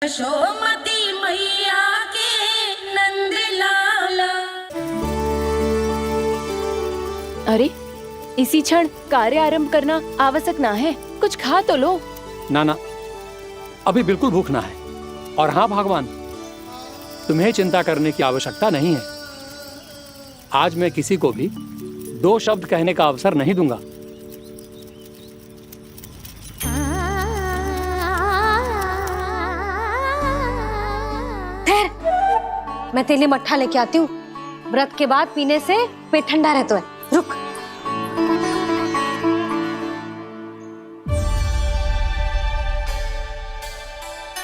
यशोमती मैया के नंद लाला। अरे इसी क्षण कार्य आरंभ करना आवश्यक ना है, कुछ खा तो लो। ना ना, अभी बिल्कुल भूख ना है। और हाँ भगवान, तुम्हें चिंता करने की आवश्यकता नहीं है। आज मैं किसी को भी 2 शब्द कहने का अवसर नहीं दूंगा। मैं तेरे लिए मट्ठा लेके आती हूँ। व्रत के बाद पीने से पेट ठंडा रहता है। रुक।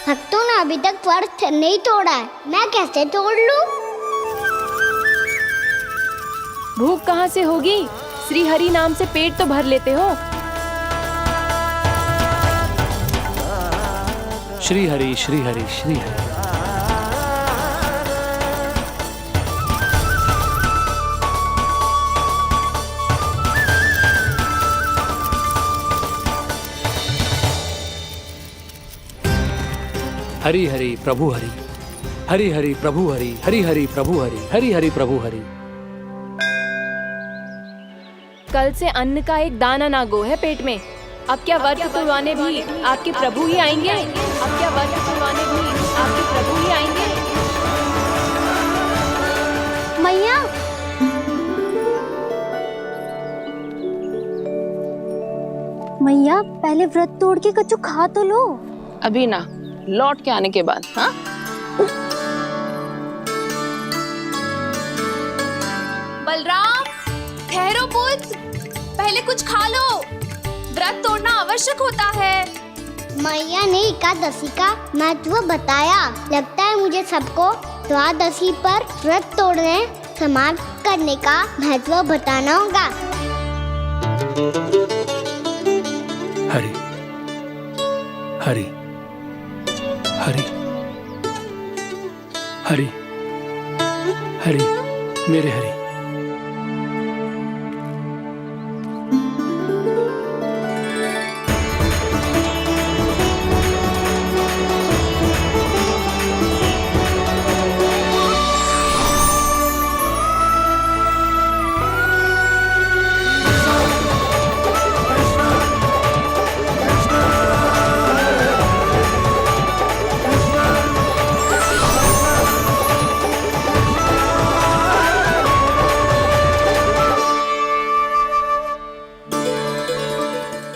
भक्तों ने अभी तक व्रत नहीं तोड़ा है, मैं कैसे तोड़ लूं? भूख कहाँ से होगी? श्री हरि नाम से पेट तो भर लेते हो। श्री हरि श्री हरि श्री हरि। हरि हरि प्रभु हरि, हरि हरि प्रभु हरि, हरि हरि प्रभु हरि, हरि हरि प्रभु हरि। कल से अन्न का एक दाना ना गो है पेट में। अब क्या व्रत तुड़वाने भी आपके प्रभु ही आएंगे? अब क्या व्रत तुड़वाने भी आपके प्रभु ही आएंगे? मैया, मैया पहले व्रत तोड़ के कच्चू खा तो लो। अभी ना, लौट के आने के बाद। हाँ, बलराम, ठहरो पुत्र, पहले कुछ खा लो। व्रत तोड़ना आवश्यक होता है। मैया ने एकादशी का महत्व बताया। लगता है मुझे सबको द्वादशी पर व्रत तोड़ने समाप्त करने का महत्व बताना होगा। हरि हरि हरि हरि हरि, मेरे हरि।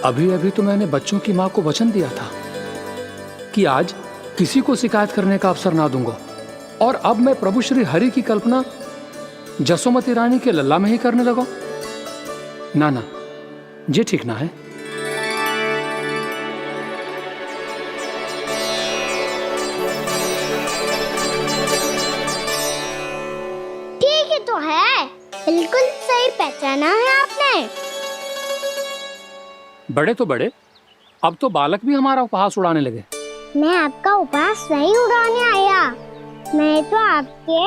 अभी अभी तो मैंने बच्चों की माँ को वचन दिया था कि आज किसी को शिकायत करने का अवसर ना दूंगा, और अब मैं प्रभु श्री हरि की कल्पना जसोमती रानी के लल्ला में ही करने लगा। ना ना, ये ठीक ना है। ठीक है तो है, बिल्कुल सही पहचाना है आपने। बड़े तो बड़े, अब तो बालक भी हमारा उपहास उड़ाने लगे। मैं आपका उपहास नहीं उड़ाने आया, मैं तो आपके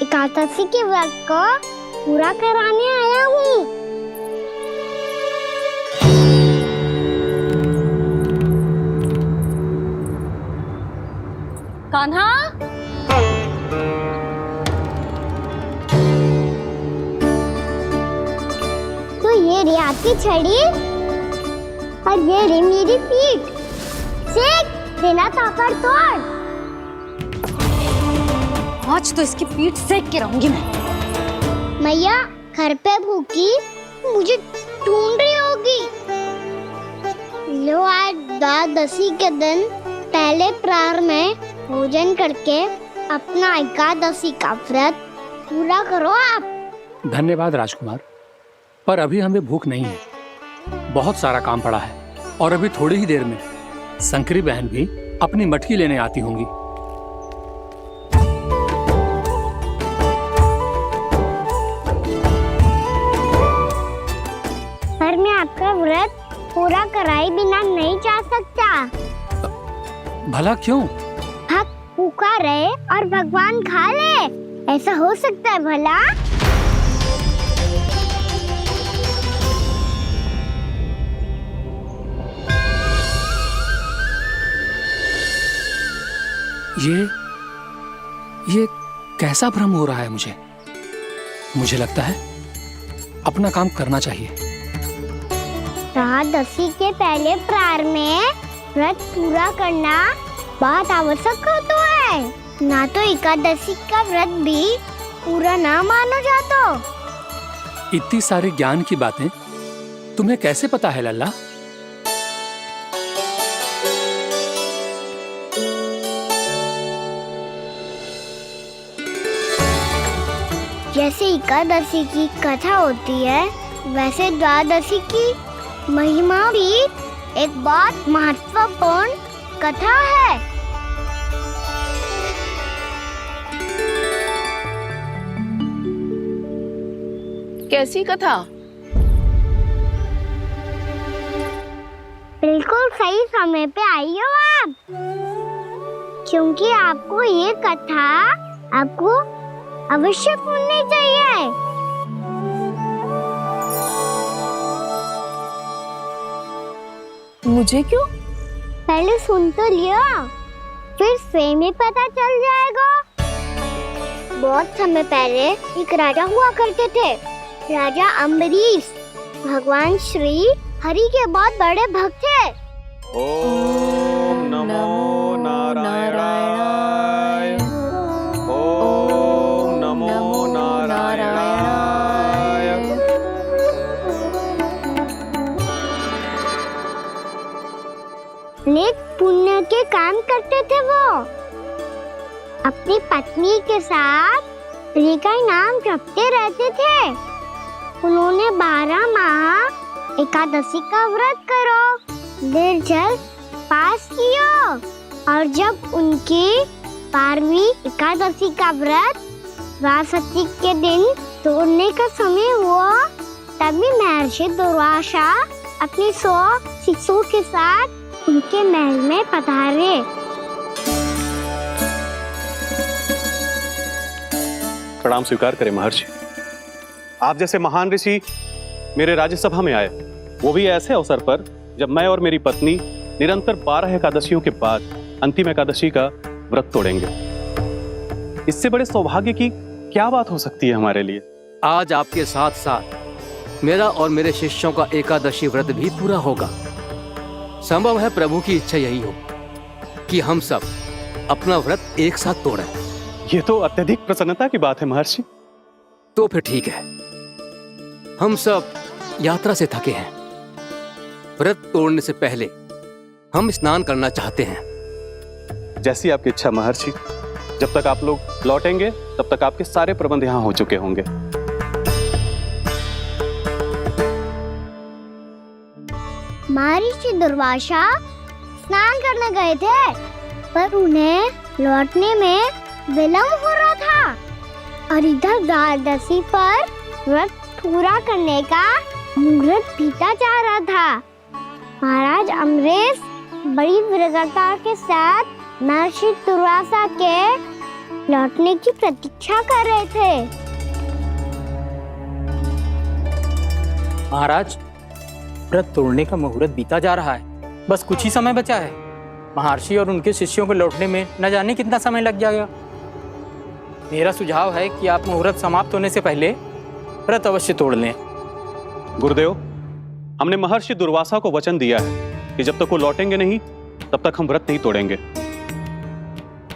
एकादशी के व्रत को पूरा कराने आया हूँ। कान्हा, तो ये रे आपकी छड़ी और ये रे मेरी पीठ। सेक बिना तापर तोड़। आज तो इसकी पीठ सेक के रहूंगी मैं। मैया घर पे भूखी मुझे ढूंढ रही होगी। लो, आज द्वादशी के दिन पहले प्रहर में भोजन करके अपना एकादशी का व्रत पूरा करो आप। धन्यवाद राजकुमार, पर अभी हमें भूख नहीं है। बहुत सारा काम पड़ा है, और अभी थोड़ी ही देर में शंकरी बहन भी अपनी मटकी लेने आती होंगी। पर मैं आपका व्रत पूरा कराए बिना नहीं जा सकता। भला क्यों? भक्त भूखा रहे और भगवान खा ले, ऐसा हो सकता है भला? ये कैसा भ्रम हो रहा है मुझे? मुझे लगता है अपना काम करना चाहिए। एकादशी के पहले प्रार में व्रत पूरा करना बहुत आवश्यक होता है, ना तो एकादशी का व्रत भी पूरा ना मानो जातो। इतनी सारे ज्ञान की बातें तुम्हें कैसे पता है लल्ला? जैसे एकादशी की कथा होती है, वैसे द्वादशी की महिमा भी एक बहुत महत्वपूर्ण कथा है। कैसी कथा? बिल्कुल सही समय पे आई हो आप, क्योंकि आपको ये कथा आपको अवश्य सुननी चाहिए। मुझे क्यों? पहले सुन तो लियो, फिर स्वयं ही पता चल जाएगा। बहुत समय पहले एक राजा हुआ करते थे, राजा अम्बरीश। भगवान श्री हरि के बहुत बड़े भक्त थे। ओम नमो नारायणाय। ओम नमो नारायणाय। नेक पुण्य के काम करते थे वो। अपनी पत्नी के साथ हरि का नाम जपते रहते थे। उन्होंने 12 माह एकादशी का व्रत करो निर्जल पास किया, और जब उनकी 12वीं एकादशी का व्रत द्वादशी के दिन तोड़ने का समय हुआ, तभी महर्षि दुर्वासा अपनी 100 शिष्यों के साथ उनके महल में पधारे। प्रणाम स्वीकार करें महर्षि। आप जैसे महान ऋषि मेरे राज्यसभा में आए, वो भी ऐसे अवसर पर जब मैं और मेरी पत्नी निरंतर 12 एकादशियों के बाद अंतिम एकादशी का व्रत तोड़ेंगे। इससे बड़े सौभाग्य की क्या बात हो सकती है हमारे लिए? आज आपके साथ साथ मेरा और मेरे शिष्यों का एकादशी व्रत भी पूरा होगा। संभव है प्रभु की इच्छा यही हो कि हम सब अपना व्रत एक साथ तोड़ें। ये तो अत्यधिक प्रसन्नता की बात है महर्षि। तो फिर ठीक है, हम सब यात्रा से थके हैं। व्रत तोड़ने से पहले हम स्नान करना चाहते हैं। जैसी आपकी इच्छा महर्षि। जब तक आप लोग लौटेंगे तब तक आपके सारे प्रबंध यहाँ हो चुके होंगे। महर्षि दुर्वासा स्नान करने गए थे, पर उन्हें लौटने में विलंब हो रहा था, और इधर द्वादशी पर व्रत पूरा करने का मुहूर्त बीता जा रहा था। महाराज अम्बरीश बड़ी विरगता के साथ महर्षि दुर्वासा के लौटने की प्रतीक्षा कर रहे थे। महाराज, व्रत तोड़ने का मुहूर्त बीता जा रहा है, बस कुछ ही समय बचा है। महर्षि और उनके शिष्यों को लौटने में न जाने कितना समय लग जाएगा। मेरा सुझाव है कि आप मुहूर्त समाप्त होने से पहले व्रत अवश्य तोड़ लें। गुरुदेव, हमने महर्षि दुर्वासा को वचन दिया है कि जब तक वो लौटेंगे नहीं तब तक हम व्रत नहीं तोड़ेंगे।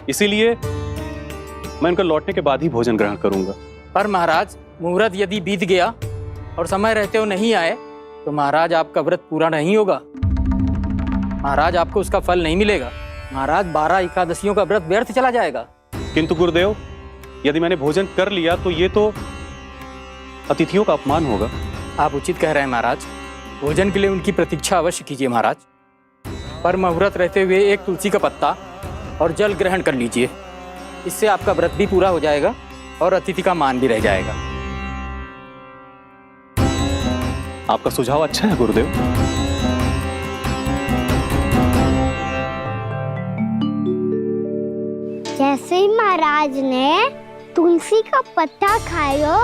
इसीलिए मैं उनका लौटने के बाद ही भोजन ग्रहण करूंगा। पर महाराज, मुहूर्त यदि बीत गया और समय रहते हुए नहीं आए तो महाराज आपका व्रत पूरा नहीं होगा। महाराज, आपको उसका फल नहीं मिलेगा। महाराज, 12 एकादशियों का व्रत व्यर्थ चला जाएगा। किंतु गुरुदेव, यदि मैंने भोजन कर लिया तो ये तो अतिथियों का अपमान होगा। आप उचित कह रहे हैं महाराज। भोजन के लिए उनकी प्रतीक्षा अवश्य कीजिए महाराज। पर मुहूर्त रहते हुए एक तुलसी का पत्ता और जल ग्रहण कर लीजिए। इससे आपका व्रत भी पूरा हो जाएगा और अतिथि का मान भी रह जाएगा। आपका सुझाव अच्छा है गुरुदेव। जैसे ही महाराज ने तुलसी का पत्ता खाया,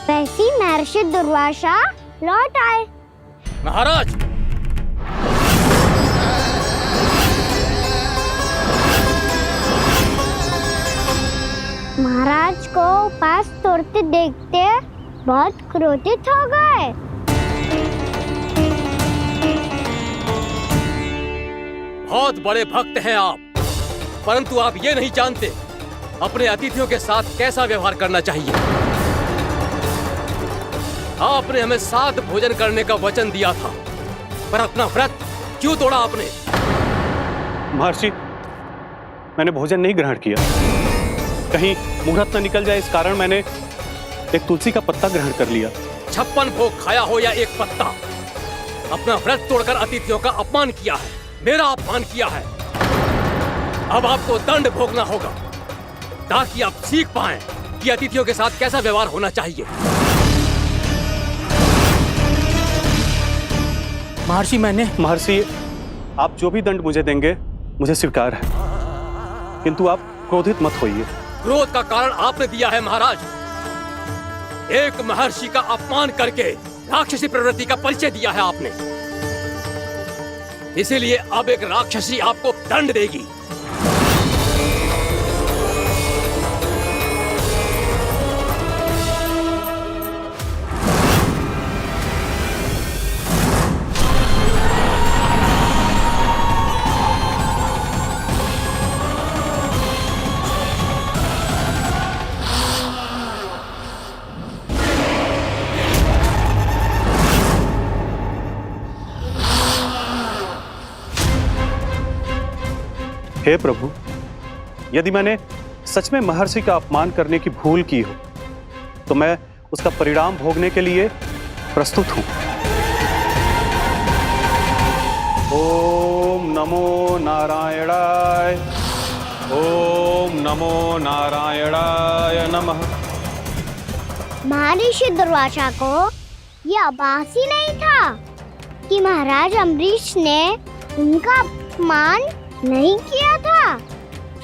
वैसे ही महर्षि दुर्वासा लौट आए। महाराज, बहुत क्रोधित हो गए। बहुत बड़े भक्त हैं आप, परंतु आप ये नहीं जानते अपने अतिथियों के साथ कैसा व्यवहार करना चाहिए। आपने हमें साथ भोजन करने का वचन दिया था, पर अपना व्रत क्यों तोड़ा आपने? महर्षि, मैंने भोजन नहीं ग्रहण किया। कहीं मुहूर्त न निकल जाए इस कारण मैंने एक तुलसी का पत्ता ग्रहण कर लिया। 56 भोग खाया हो या एक पत्ता, अपना व्रत तोड़कर अतिथियों का अपमान किया है, मेरा अपमान किया है। अब आपको दंड भोगना होगा ताकि आप सीख पाएं कि अतिथियों के साथ कैसा व्यवहार होना चाहिए। महर्षि, आप जो भी दंड मुझे देंगे मुझे स्वीकार है, किंतु आप क्रोधित मत होइए। क्रोध का कारण आपने दिया है महाराज। एक महर्षि का अपमान करके राक्षसी प्रवृत्ति का परिचय दिया है आपने, इसीलिए अब एक राक्षसी आपको दंड देगी। हे प्रभु, यदि मैंने सच में महर्षि का अपमान करने की भूल की हो तो मैं उसका परिणाम भोगने के लिए प्रस्तुत हूं। ओम नमो नारायणाय, ओम नमो नारायणाय नमः। महर्षि दुर्वासा को यह आभास ही नहीं था कि महाराज अम्बरीश ने उनका अपमान नहीं किया था,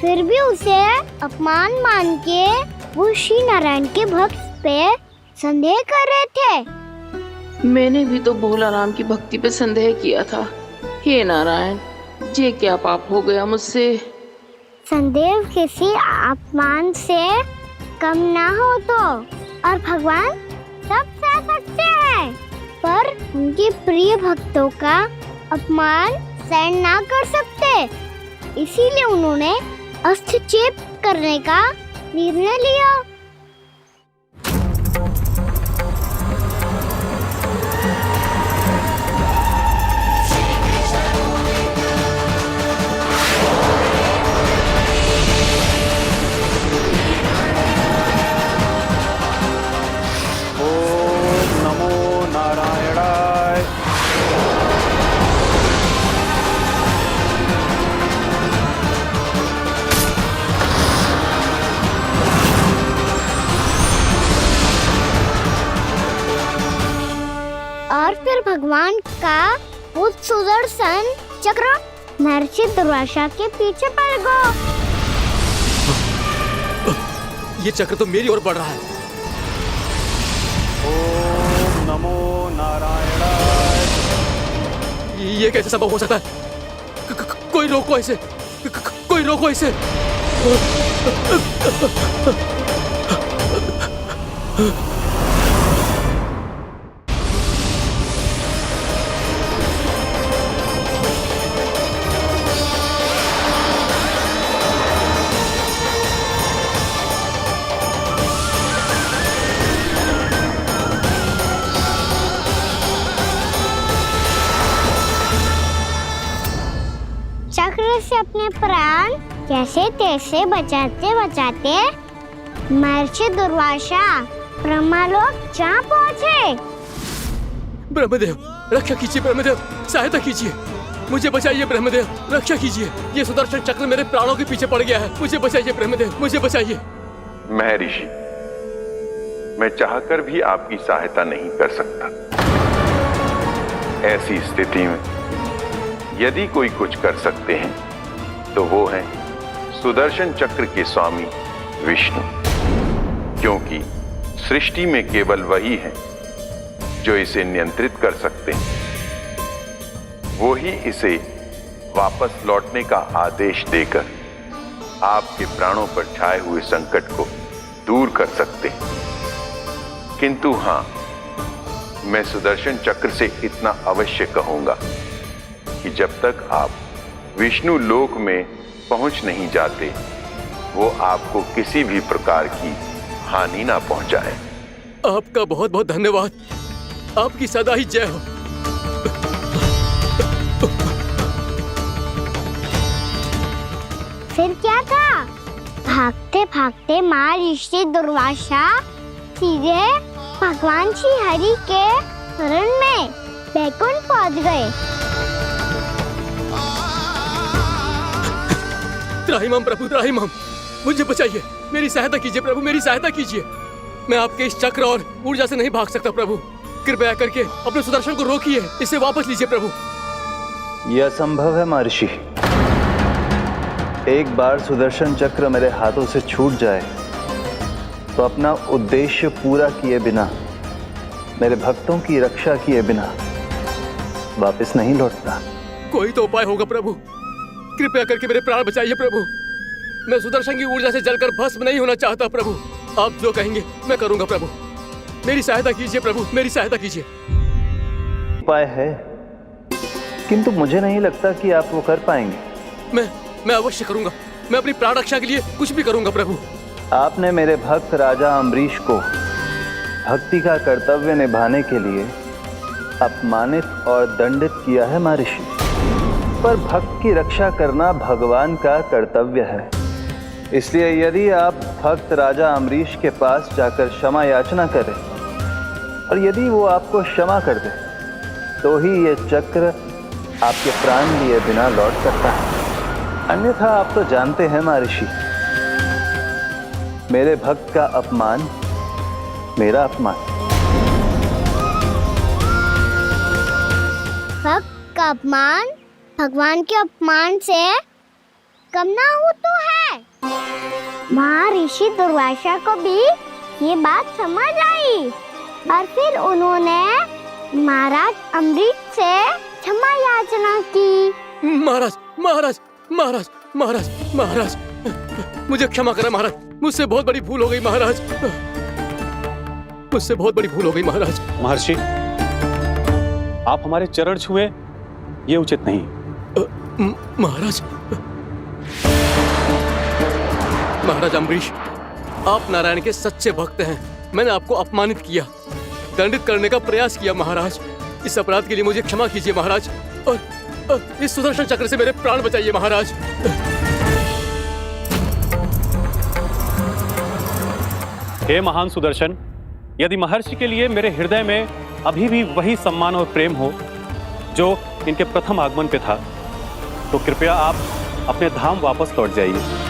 फिर भी उसे अपमान मान के वो श्री नारायण के भक्त पे संदेह कर रहे थे। मैंने भी तो भोला राम की भक्ति पे संदेह किया था। हे नारायण, ये क्या पाप हो गया मुझसे? संदेह किसी अपमान से कम ना हो तो, और भगवान सब सह सकते हैं, पर उनके प्रिय भक्तों का अपमान सहन ना कर सकते, इसीलिए उन्होंने हस्तक्षेप करने का निर्णय लिया। ओम नमो नारायणाय। और फिर भगवान का वो सुदर्शन चक्र महर्षि दुर्वासा के पीछे पड़ गया। ये चक्र तो मेरी ओर बढ़ रहा है। ओम नमो नारायणाय। ये कैसे संभव हो सकता है? कोई रोको इसे, कोई रोको इसे। चक्र से अपने प्राण कैसे तैसे बचाते बचाते महर्षि दुर्वासा ब्रह्मलोक जा पहुंचे। ब्रह्मदेव, रक्षा कीजिए। ब्रह्मदेव, सहायता कीजिए, मुझे बचाइए। ब्रह्मदेव, रक्षा कीजिए। ये सुदर्शन चक्र मेरे प्राणों के पीछे पड़ गया है। मुझे बचाइए ब्रह्मदेव, मुझे बचाइए। महर्षि, मैं चाहकर भी आपकी सहायता नहीं कर सकता। ऐसी स्थिति में यदि कोई कुछ कर सकते हैं तो वो है सुदर्शन चक्र के स्वामी विष्णु, क्योंकि सृष्टि में केवल वही है जो इसे नियंत्रित कर सकते हैं। वो ही इसे वापस लौटने का आदेश देकर आपके प्राणों पर छाए हुए संकट को दूर कर सकते हैं। किंतु हाँ, मैं सुदर्शन चक्र से इतना अवश्य कहूंगा कि जब तक आप विष्णु लोक में पहुंच नहीं जाते, वो आपको किसी भी प्रकार की हानि ना पहुंचाए। आपका बहुत बहुत धन्यवाद। आपकी सदा ही जय हो। फिर क्या था? भागते भागते महर्षि दुर्वासा सीधे भगवान श्री हरि के शरण में बैकुंठ पहुंच गए। त्राहिमाम प्रभु, त्राहिमाम, मुझे बचाइए, मेरी सहायता कीजिए प्रभु, मेरी सहायता कीजिए। मैं आपके इस चक्र और ऊर्जा से नहीं भाग सकता प्रभु। कृपया करके अपने सुदर्शन को रोकिए, इसे वापस लीजिए प्रभु। यह असंभव है महर्षि। एक बार सुदर्शन चक्र मेरे हाथों से छूट जाए तो अपना उद्देश्य पूरा किए बिना, मेरे भक्तों की रक्षा किए बिना वापस नहीं लौटता। कोई तो उपाय होगा प्रभु, कृपया करके मेरे प्राण बचाइए प्रभु। मैं सुदर्शन की ऊर्जा से जलकर भस्म नहीं होना चाहता प्रभु। आप जो कहेंगे मैं करूंगा प्रभु। मेरी सहायता कीजिए प्रभु, मेरी सहायता कीजिए। उपाय है, किंतु मुझे नहीं लगता कि आप वो कर पाएंगे। मैं अवश्य करूंगा। मैं अपनी प्राण रक्षा के लिए कुछ भी करूंगा प्रभु। आपने मेरे भक्त राजा अम्बरीश को भक्ति का कर्तव्य निभाने के लिए अपमानित और दंडित किया है महर्षि, पर भक्त की रक्षा करना भगवान का कर्तव्य है। इसलिए यदि आप भक्त राजा अम्बरीश के पास जाकर क्षमा याचना करें और यदि वो आपको क्षमा कर दे, तो ही ये चक्र आपके प्राण लिए बिना लौट सकता है। अन्यथा आप तो जानते हैं महर्षि, मेरे भक्त का अपमान मेरा अपमान। भक्त का अपमान भगवान के अपमान से कम ना हो तो है। महर्षि दुर्वासा को भी ये बात समझ आई और फिर उन्होंने महाराज अम्बरीश से क्षमा याचना की। महाराज महाराज महाराज महाराज महाराज, मुझे क्षमा करें महाराज, मुझसे बहुत बड़ी भूल हो गई महाराज, मुझसे बहुत बड़ी भूल हो गई महाराज। महर्षि, आप हमारे चरण छुए ये उचित नहीं। महाराज, महाराज अम्बरीश, आप नारायण के सच्चे भक्त हैं। मैंने आपको अपमानित किया, दंडित करने का प्रयास किया महाराज। इस अपराध के लिए मुझे क्षमा कीजिए महाराज, और इस सुदर्शन चक्र से मेरे प्राण बचाइए महाराज। हे महान सुदर्शन, यदि महर्षि के लिए मेरे हृदय में अभी भी वही सम्मान और प्रेम हो जो इनके प्रथम आगमन पे था, तो कृपया आप अपने धाम वापस लौट जाइए।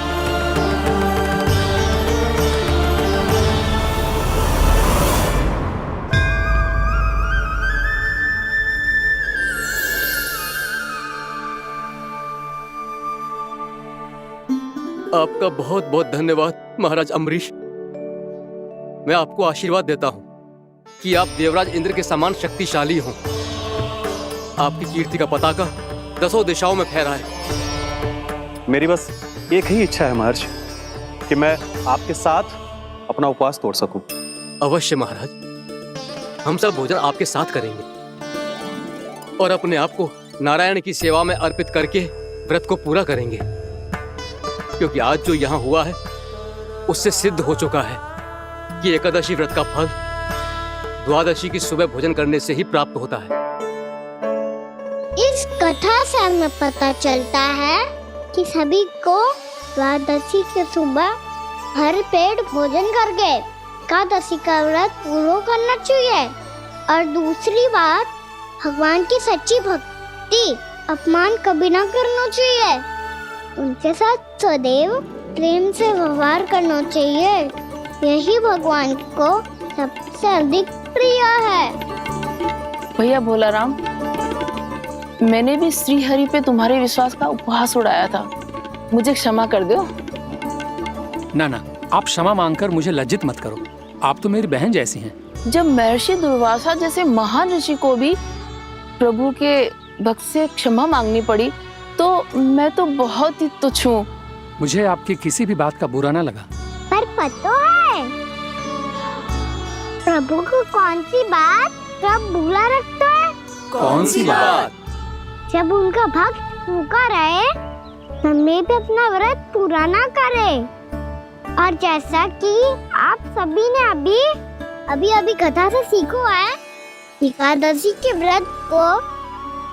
आपका बहुत बहुत धन्यवाद महाराज अम्बरीश। मैं आपको आशीर्वाद देता हूं कि आप देवराज इंद्र के समान शक्तिशाली हों। आपकी कीर्ति का पताका दसों दिशाओं में फहराए। मेरी बस एक ही इच्छा है महर्षि, कि मैं आपके साथ अपना उपवास तोड़ सकूं। अवश्य महाराज, हम सब भोजन आपके साथ करेंगे और अपने आप को नारायण की सेवा में अर्पित करके व्रत को पूरा करेंगे, क्योंकि आज जो यहाँ हुआ है उससे सिद्ध हो चुका है कि एकादशी व्रत का फल द्वादशी की सुबह भोजन करने से ही प्राप्त होता है। इस कथा से हमें पता चलता है कि सभी को द्वादशी के सुबह भर पेट भोजन करके एकादशी का व्रत पूरा करना चाहिए। और दूसरी बात, भगवान की सच्ची भक्ति अपमान कभी ना करना चाहिए। उनके साथ सदैव प्रेम से व्यवहार करना चाहिए। यही भगवान को सबसे अधिक प्रिय है। भैया भोला राम, मैंने भी श्री हरि पे तुम्हारे विश्वास का उपहास उड़ाया था, मुझे क्षमा कर दो। ना ना, आप क्षमा मांगकर मुझे लज्जित मत करो, आप तो मेरी बहन जैसी हैं। जब महर्षि दुर्वासा जैसे महान ऋषि को भी प्रभु के भक्त से क्षमा मांगनी पड़ी, तो मैं तो बहुत ही तुच्छ हूँ। मुझे आपकी किसी भी बात का बुरा ना लगा। पर पता है प्रभु को कौन सी बात कब भूला रखता है? कौन सी बात? जब उनका भक्त भूखा रहे, समय पे अपना व्रत पूरा ना करे। और जैसा कि आप सभी ने अभी कथा से सीखो है, एकादशी के व्रत को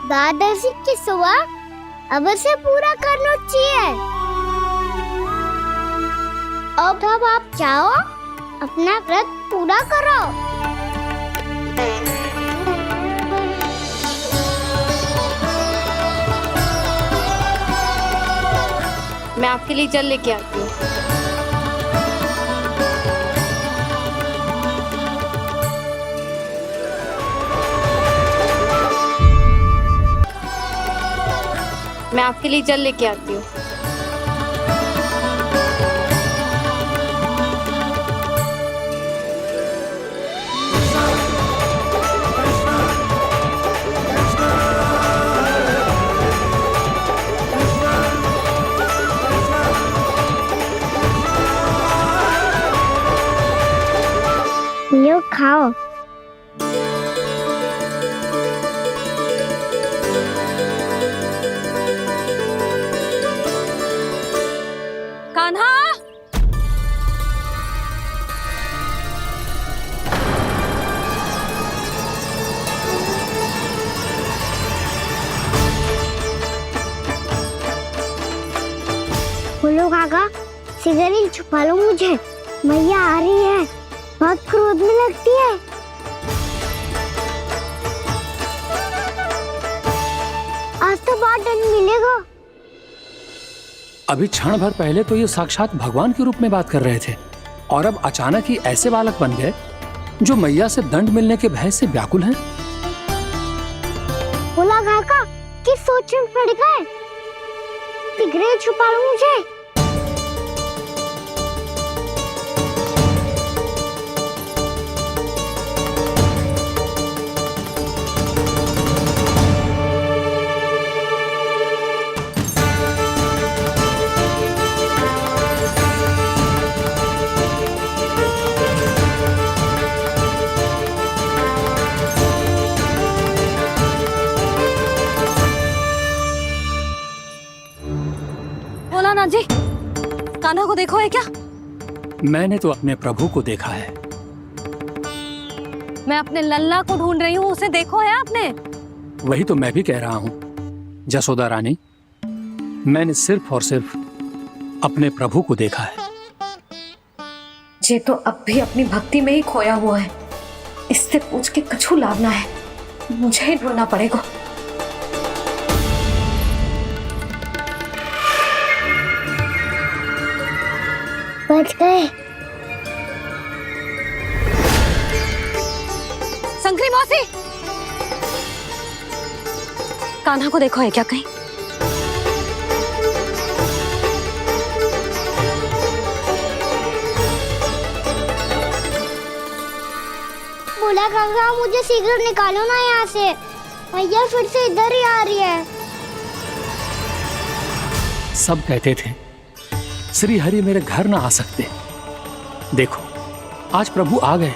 द्वादशी की सुबह अवश्य पूरा करना चाहिए। अब आप चाहो अपना व्रत पूरा करो। मैं आपके लिए जल लेके आती हूँ। मैं आपके लिए जल लेके आती हूँ। लो खाओ। कान्हा, बोलो काका, सिगरेट छुपा लो मुझे, मैया आ रही है, बहुत क्रोध में लगती है। आज तो बहुत दंड मिलेगा। अभी क्षण भर पहले तो ये साक्षात भगवान के रूप में बात कर रहे थे, और अब अचानक ही ऐसे बालक बन गए जो मैया से दंड मिलने के भय से व्याकुल हैं। बोला काका, किस सोच में पड़ गए? सिगरेट छुपा लो मुझे। भोलानाथ जी, कान्हा को देखो है क्या? मैंने तो अपने प्रभु को देखा है। मैं अपने लल्ला को ढूंढ रही हूँ, उसे देखो है आपने? वही तो मैं भी कह रहा हूँ जसोदा रानी, मैंने सिर्फ और सिर्फ अपने प्रभु को देखा है। ये तो अब भी अपनी भक्ति में ही खोया हुआ है, इससे पूछ के कछु लाभ ना है, मुझे ही ढूंढना पड़ेगा। बच गए। शंकरी मौसी, कान्हा को देखो है क्या कहीं? बोला काका, मुझे सिगरेट निकालो ना यहाँ से, भैया फिर से इधर ही आ रही है। सब कहते थे श्री हरि मेरे घर ना आ सकते। देखो आज प्रभु आ गए,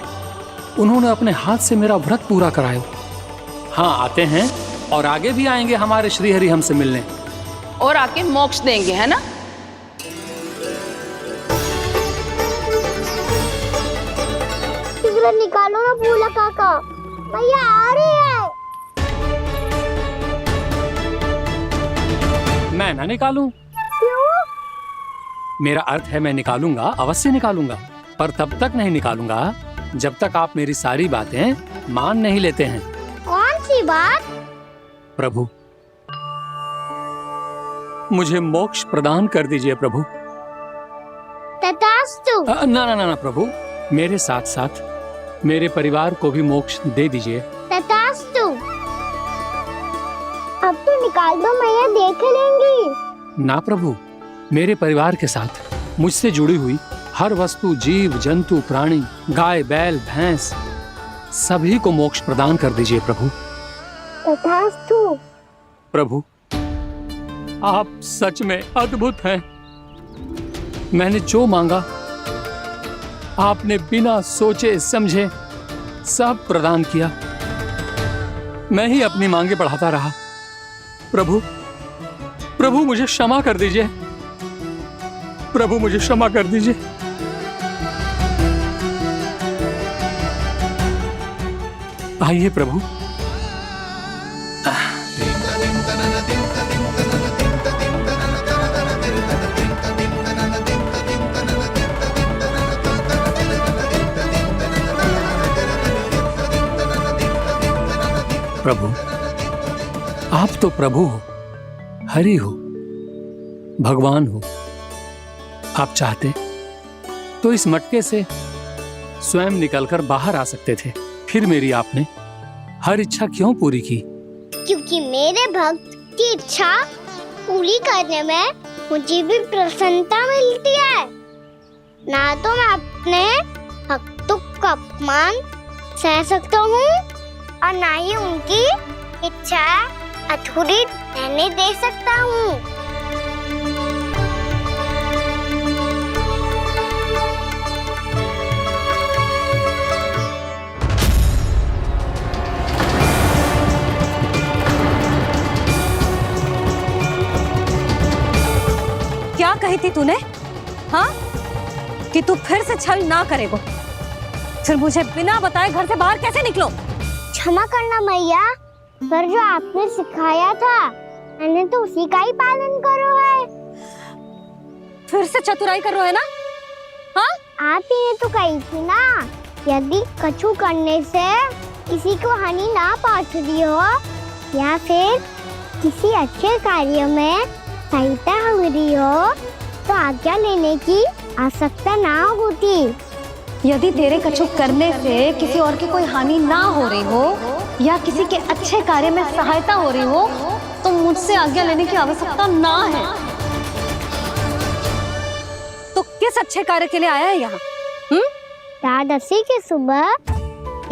उन्होंने अपने हाथ से मेरा व्रत पूरा कराया। हाँ, आते हैं और आगे भी आएंगे हमारे श्री हरि हमसे मिलने, और आके मोक्ष देंगे, है ना? सिगरेट निकालो ना बोला काका, भैया आ रही है। मैं ना निकालूं? क्यों? मेरा अर्थ है मैं निकालूंगा, अवश्य निकालूंगा, पर तब तक नहीं निकालूंगा जब तक आप मेरी सारी बातें मान नहीं लेते हैं। कौन सी बात? प्रभु, मुझे मोक्ष प्रदान कर दीजिए प्रभु। तथास्तु। ना ना ना प्रभु, मेरे साथ साथ मेरे परिवार को भी मोक्ष दे दीजिए। तथास्तु। अब तो निकाल दो, मैया देख लेंगी। ना प्रभु, मेरे परिवार के साथ मुझसे जुड़ी हुई हर वस्तु, जीव जंतु, प्राणी, गाय बैल भैंस, सभी को मोक्ष प्रदान कर दीजिए प्रभु। तथास्तु। प्रभु, आप सच में अद्भुत हैं। मैंने जो मांगा आपने बिना सोचे समझे सब प्रदान किया। मैं ही अपनी मांगे बढ़ाता रहा। प्रभु, प्रभु मुझे क्षमा कर दीजिए। प्रभु मुझे क्षमा कर दीजिए। आइए प्रभु। प्रभु, आप तो प्रभु हो, हरि हो, भगवान हो। आप चाहते तो इस मटके से स्वयं निकलकर बाहर आ सकते थे, फिर मेरी आपने हर इच्छा क्यों पूरी की? क्योंकि मेरे भक्त की इच्छा पूरी करने में मुझे भी प्रसन्नता मिलती है। ना तो मैं अपने भक्तों का अपमान सह सकता हूँ और ना ही उनकी इच्छा अधूरी रहने दे सकता हूँ। क्या कही थी तूने? हाँ, कि तू फिर से छल ना करेगा। फिर मुझे बिना बताए घर से बाहर कैसे निकलो? क्षमा करना मैया, पर जो आपने सिखाया था मैंने तो उसी का ही पालन करो है। फिर से चतुराई कर रहे हो है ना? हाँ, आप ही ने तो कही थी ना, यदि कछु करने से किसी को हानि ना पहुंचती हो या फिर किसी अच्छे कार्य में सहायता हो रही हो तो आज्ञा लेने की आवश्यकता ना होती। यदि तेरे कछु करने से किसी और की कोई हानि ना हो रही हो या किसी के अच्छे कार्य में सहायता हो रही हो तो मुझसे आज्ञा लेने की आवश्यकता ना है। तो किस अच्छे कार्य के लिए आया है यहाँ? द्वादशी के सुबह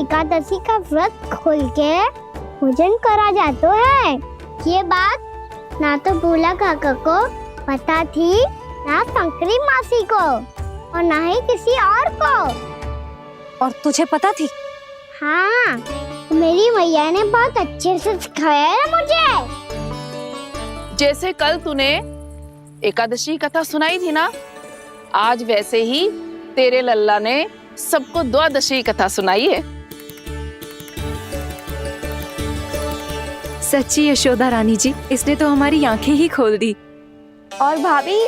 एकादशी का व्रत खोल के भोजन करा जाता है। ये बात ना तो भोला काका को पता थी, ना शंकरी मासी को और ना ही किसी और को। और तुझे पता थी? हाँ, मेरी मैया ने बहुत अच्छे से सिखाया है मुझे। जैसे कल तूने एकादशी कथा सुनाई थी ना, आज वैसे ही तेरे लल्ला ने सबको द्वादशी कथा सुनाई है। सच्ची यशोदा रानी जी, इसने तो हमारी आंखें ही खोल दी। और भाभी,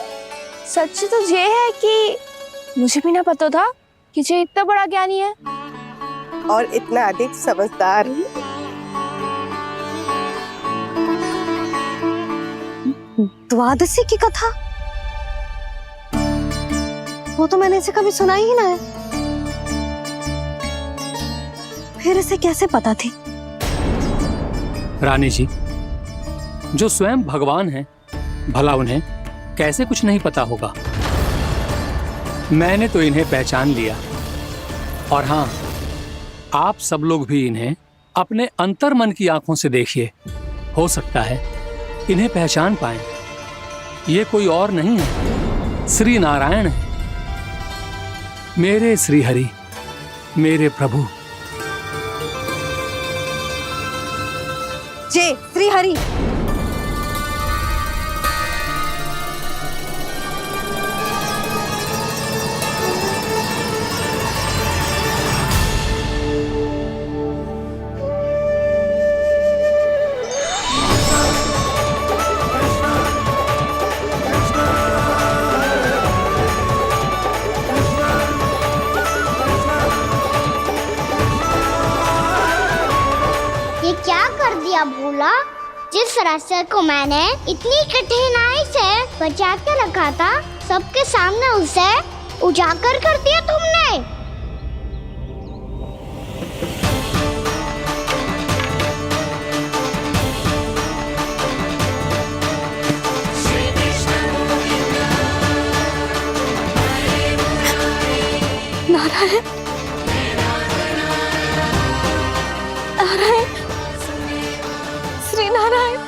सच तो ये है कि मुझे भी ना पता था कि ये इतना बड़ा ज्ञानी है और इतना अधिक समझदार। द्वादशी की कथा? वो तो मैंने इसे कभी सुना ही ना है। फिर इसे कैसे पता थी? रानी जी, जो स्वयं भगवान हैं, भला उन्हें कैसे कुछ नहीं पता होगा? मैंने तो इन्हें पहचान लिया। और हाँ, आप सब लोग भी इन्हें अपने अंतर मन की आंखों से देखिए, हो सकता है इन्हें पहचान पाएं। ये कोई और नहीं है, श्री नारायण है, मेरे श्री हरि, मेरे प्रभु। जय श्री हरि। ये क्या कर दिया भोला? जिस रास्ते को मैंने इतनी कठिनाई से बचा के रखा था, सबके सामने उसे उजागर कर दिया तुमने। नारायण, नारायण, श्री नारायण।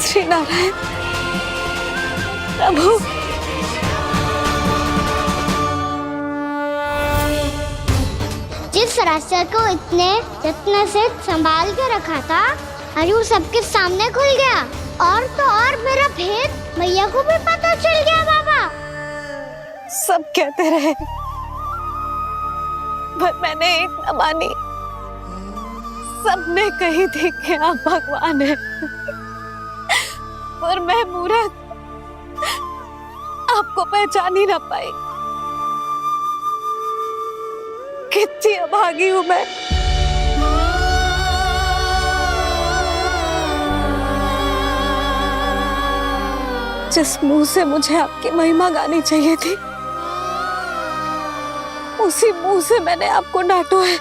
श्री नारायण प्रभु। जिस रास्ते को इतने यत्न से संभाल के रखा था, आज वो सबके सामने खुल गया। और तो और मेरा भेद मैया को भी पता चल गया बाबा। सब कहते रहे पर मैंने एक न मानी। सबने कही थी कि आप भगवान हैं, पर मैं मूर्ख आपको पहचान ही ना पाई। कितनी अभागी हूं मैं। जिस मुंह से मुझे आपकी महिमा गानी चाहिए थी, उसी मुंह से मैंने आपको डांटा है।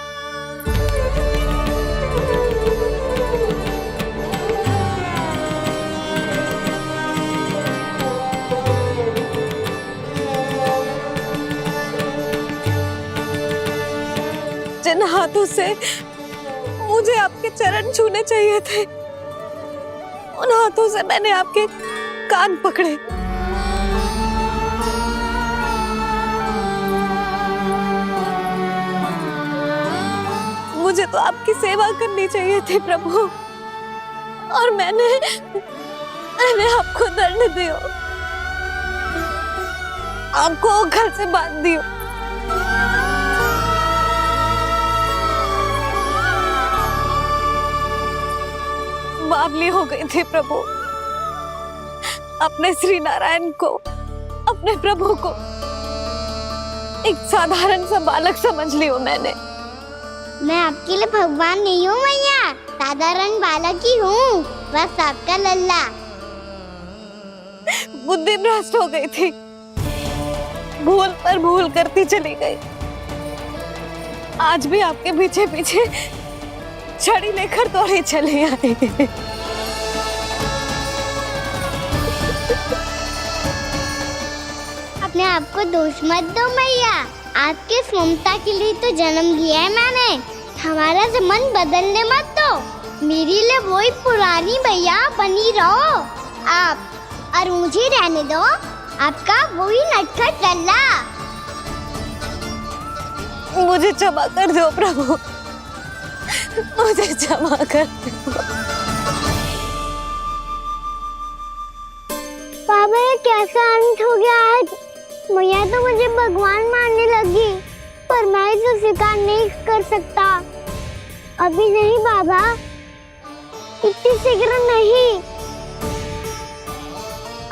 जिन हाथों से मुझे आपके चरण छूने चाहिए थे, उन हाथों से मैंने आपके कान पकड़े। मुझे तो आपकी सेवा करनी चाहिए थी प्रभु, और मैंने आपको दंड दियो, आपको घर से बांध दियो। बावली हो गई थी प्रभु। अपने श्री नारायण को, अपने प्रभु को एक साधारण सा बालक समझ लियो मैंने। मैं आपके लिए भगवान नहीं हूँ मैया, साधारण बालक ही हूँ, बस आपका लल्ला। बुद्धि भ्रष्ट हो गई थी, भूल पर भूल करती चली गई। आज भी आपके पीछे पीछे छड़ी लेकर दौड़े चले आए। अपने आप को दोष मत दो मैया, आपके ममता के लिए तो जन्म लिया है मैंने। हमारा मन बदलने मत दो, मेरे लिए वही पुरानी मैया बनी रहो आप, और मुझे रहने दो आपका वही नटखट लल्ला। मुझे क्षमा कर दो प्रभु, मुझे क्षमा कर दो। बाबा ये कैसा अंत हो गया आज? मैया तो मुझे भगवान मानने लगी, पर मैं इसे स्वीकार नहीं कर सकता। अभी नहीं बाबा, इतनी शीघ्र नहीं।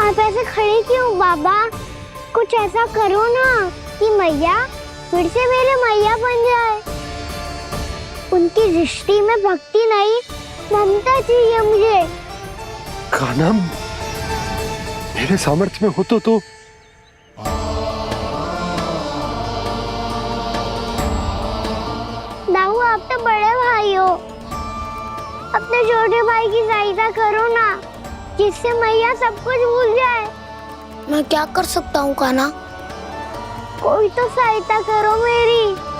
आप ऐसे खड़े क्यों बाबा? कुछ ऐसा करो ना कि मैया फिर से मेरे मैया बन जाए। उनकी दृष्टि में भक्ति नहीं, ममता चाहिए मुझे। कान्हा, मेरे सामर्थ्य में हो तो दाऊ, आप तो बड़े भाई हो, अपने छोटे भाई की सहायता करो ना, जिससे मैया सब कुछ भूल जाए। मैं क्या कर सकता हूँ कान्हा? कोई तो सहायता करो मेरी।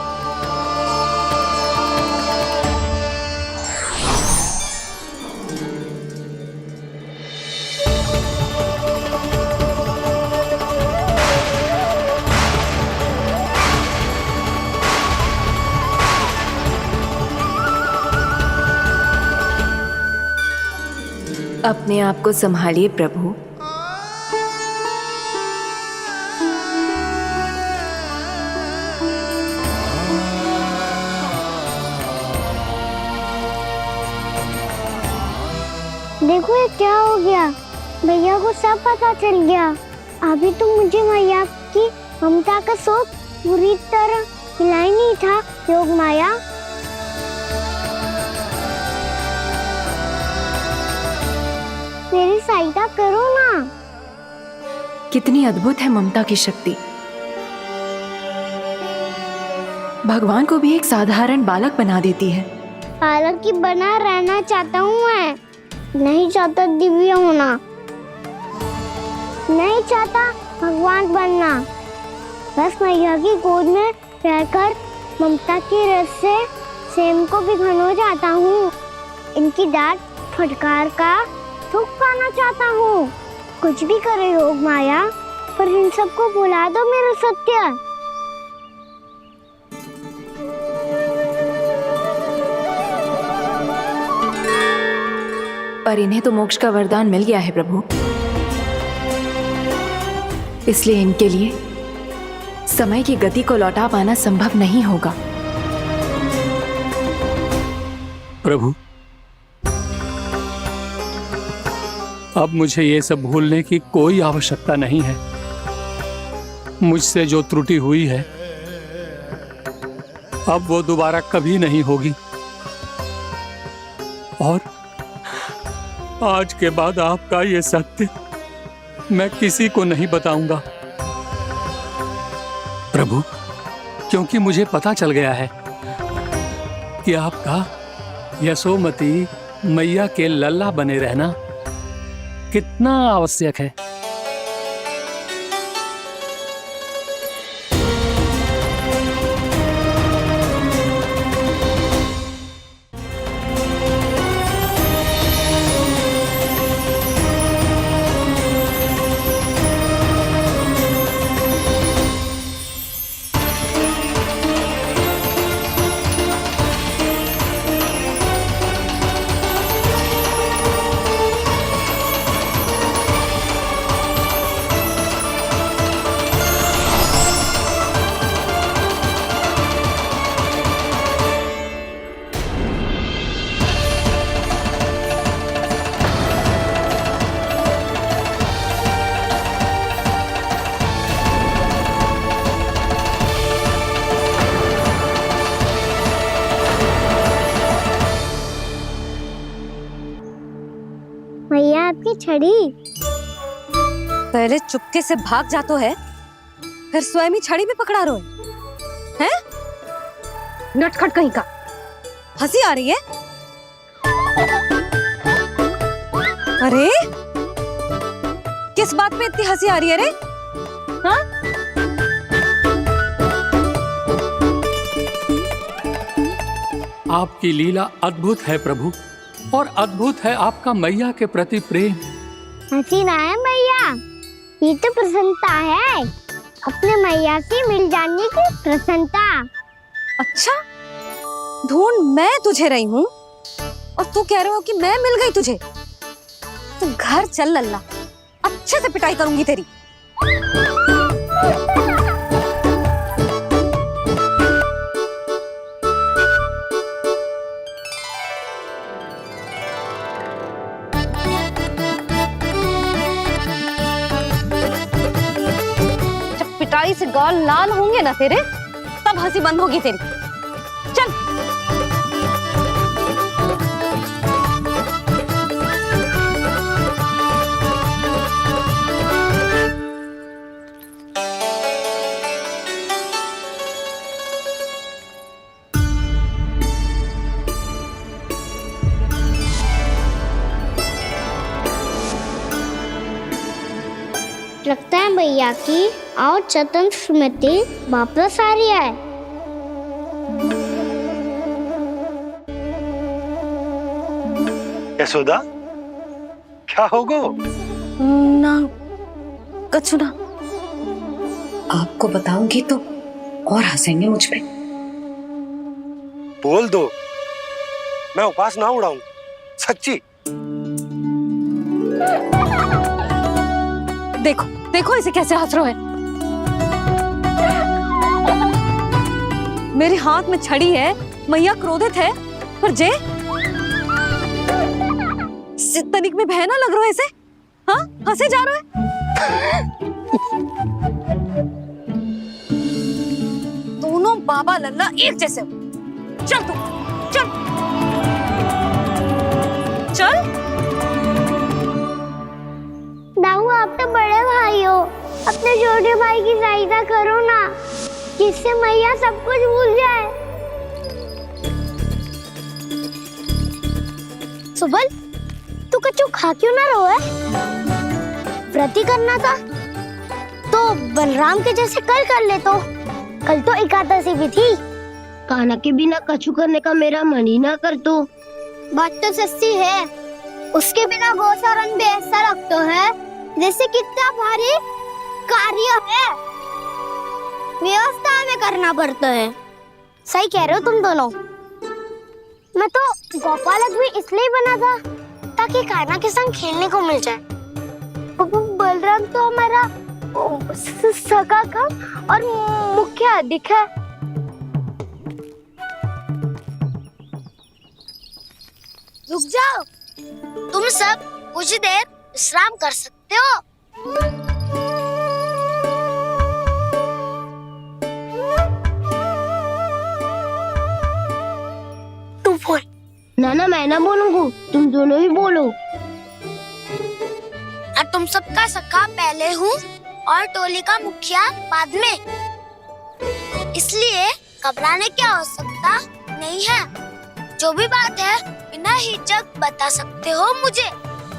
अपने आप को संभालिए प्रभु। देखो ये क्या हो गया, भैया को सब पता चल गया। अभी तो मुझे मैया की ममता का शौक पूरी तरह मिला ही नहीं था। योग माया, मेरी सहायता करो ना। कितनी अद्भुत है ममता की शक्ति। भगवान को भी एक साधारण बालक बना देती है। बालक की बना रहना चाहता हूँ मैं, नहीं चाहता दिव्य होना, नहीं चाहता भगवान बनना। बस मैया की गोद में रहकर ममता की रस से सेम को भिगोना चाहता हूँ। इनकी डांट फटकार का कछुक पाना चाहता हूँ। कुछ भी करे योग माया, पर इन सबको भुला दो मेरा सत्य। पर इन्हें तो मोक्ष का वरदान मिल गया है प्रभु, इसलिए इनके लिए समय की गति को लौटा पाना संभव नहीं होगा। प्रभु, अब मुझे ये सब भूलने की कोई आवश्यकता नहीं है। मुझसे जो त्रुटि हुई है अब वो दोबारा कभी नहीं होगी, और आज के बाद आपका ये सत्य मैं किसी को नहीं बताऊंगा प्रभु, क्योंकि मुझे पता चल गया है कि आपका यशोमती मैया के लल्ला बने रहना कितना आवश्यक है। मैया आपकी छड़ी। पहले चुपके से भाग जातो है, फिर स्वयं ही छड़ी भी पकड़ा रो है? नटखट कहीं का। हंसी आ रही है? अरे किस बात पे इतनी हंसी आ रही है रे? हाँ? आपकी लीला अद्भुत है प्रभु, और अद्भुत है आपका मैया के प्रति प्रेम। हंसी ना है मैया, ये तो प्रसन्नता है, अपने मैया से मिल जाने की प्रसन्नता। अच्छा, ढूंढ मैं तुझे रही हूँ और तू कह रहे हो कि मैं मिल गई तुझे। तू घर चल लल्ला, अच्छे से पिटाई करूंगी तेरी। जब पिटाई से गाल लाल होंगे ना तेरे, तब हंसी बंद होगी तेरी। चल। लगता है भैया की और चतन स्मृति वापस आ रही है। यशोदा, क्या होगा? ना कछु ना। आपको बताऊंगी तो और हंसेंगे मुझ पे। बोल दो, मैं उपास ना उड़ाऊं, सच्ची। देखो देखो इसे कैसे हंस रहा है। मेरे हाथ में छड़ी है, मैया क्रोधित है, पर जे तनिक में भय ना लग रहा है इसे? हाँ, हंसे जा रहा है। दोनों बाबा लल्ला एक जैसे हो। चल तू, चल चल। दाऊ, आप तो बड़े भाई हो, अपने छोटे भाई की सहायता करो ना, जिससे मैया सब कुछ भूल जाए। सुबल, तू कछु खा क्यों ना रहो है? व्रत ही करना था तो बलराम के जैसे कल कर ले। तो कल तो एकादशी भी थी। कान्हा के बिना कछु करने का मेरा मन ही ना कर। तो बात तो सच्ची है, उसके बिना गोचरण भी ऐसा लगता है जैसे कितना भारी कार्य है, व्यवस्था में करना पड़ता है। सही कह रहे हो तुम दोनों। मैं तो गोपालक भी इसलिए बना था ताकि कान्हा के संग खेलने को मिल जाए। बलराम तो हमारा सगा कम और मुख्य अधिक है। रुक जाओ, तुम सब कुछ देर विश्राम कर सकते हो। तू बोल। ना मैं ना बोलूंगा, तुम दोनों ही बोलो। और तुम सबका सखा पहले हूँ और टोली का मुखिया बाद में, इसलिए घबराने की आवश्यकता नहीं है। जो भी बात है बिना हिचक बता सकते हो मुझे।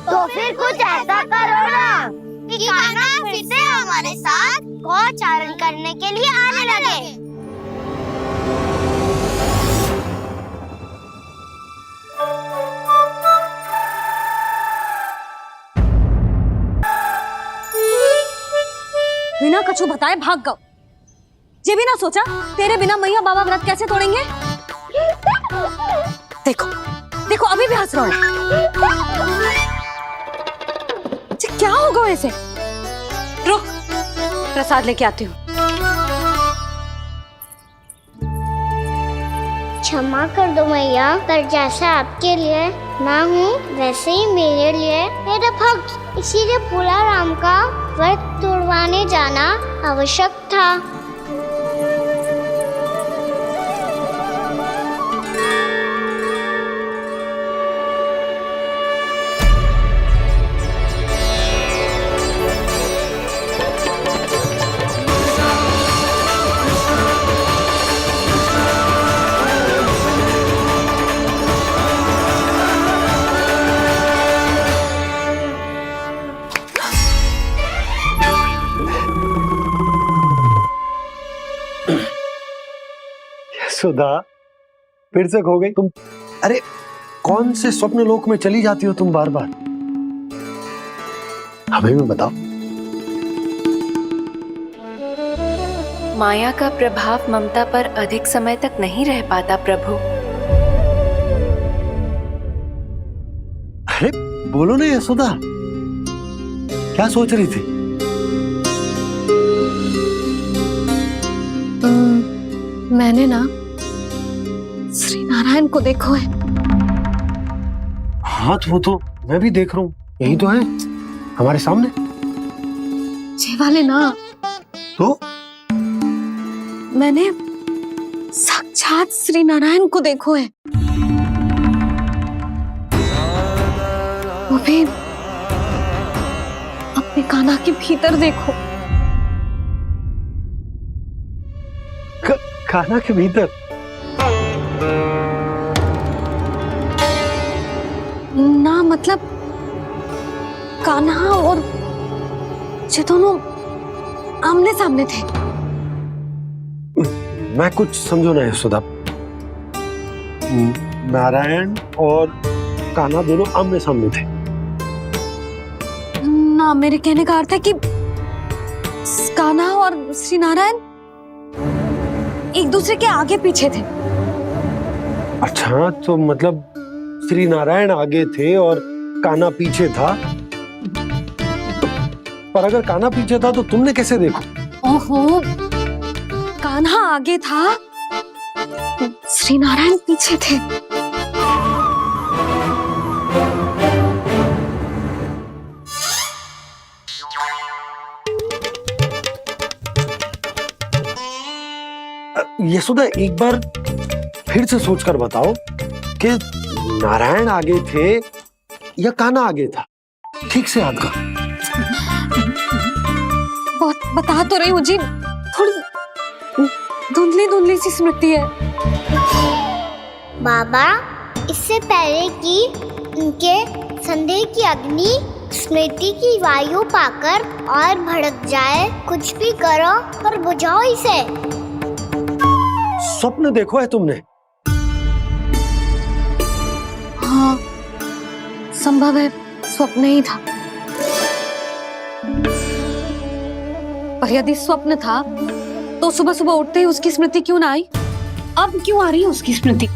तो फिर कुछ ऐसा करो ना कि कान्हा फिर से हमारे साथ गोचारण करने के लिए आने लगे। बिना कछु बताए भाग गओ। ये भी ना सोचा तेरे बिना मैया बाबा व्रत कैसे तोड़ेंगे। देखो देखो अभी भी हंस रहा है। क्या होगा वैसे? रुक, प्रसाद लेके आती हूँ। क्षमा कर दो मैया, पर जैसा आपके लिए मैं हूँ वैसे ही मेरे लिए मेरा भक्त, इसीलिए भोला राम का व्रत तोड़वाने जाना आवश्यक था। सुधा, फिर से खो गई तुम। अरे कौन से स्वप्न लोक में चली जाती हो तुम बार बार? हमें भी बताओ। माया का प्रभाव ममता पर अधिक समय तक नहीं रह पाता प्रभु। अरे बोलो ना यशोदा, क्या सोच रही थी? मैंने ना श्री नारायण को देखो है। हाँ वो तो मैं भी देख रहा हूँ, यही तो है हमारे सामने। ये वाले ना तो मैंने साक्षात श्री नारायण को देखो है, वो भी अपने कान्हा के भीतर देखो। कान्हा के भीतर? ना मतलब कान्हा और ये दोनों आमने सामने थे। मैं कुछ समझो ना यशोदा। नारायण और कान्हा दोनों आमने सामने थे? ना, मेरे कहने का अर्थ है कि कान्हा और श्री नारायण एक दूसरे के आगे पीछे थे। अच्छा, तो मतलब श्री नारायण आगे थे और कान्हा पीछे था। पर अगर कान्हा पीछे था तो तुमने कैसे देखा? ओहो, कान्हा आगे था, श्री नारायण पीछे थे। यशोदा, एक बार फिर से सोचकर बताओ कि नारायण आगे थे या कान्हा आगे था? ठीक से याद करो। बहुत बता तो रही हूँ जी, थोड़ी धुंधली धुंधली सी स्मृति है। बाबा, इससे पहले कि उनके संदेह की अग्नि स्मृति की वायु पाकर और भड़क जाए, कुछ भी करो पर बुझाओ इसे। स्वप्न देखो है तुमने? हाँ, संभव है स्वप्न ही था। पर यदि स्वप्न था तो सुबह सुबह उठते ही उसकी स्मृति क्यों ना आई? अब क्यों आ रही है उसकी स्मृति?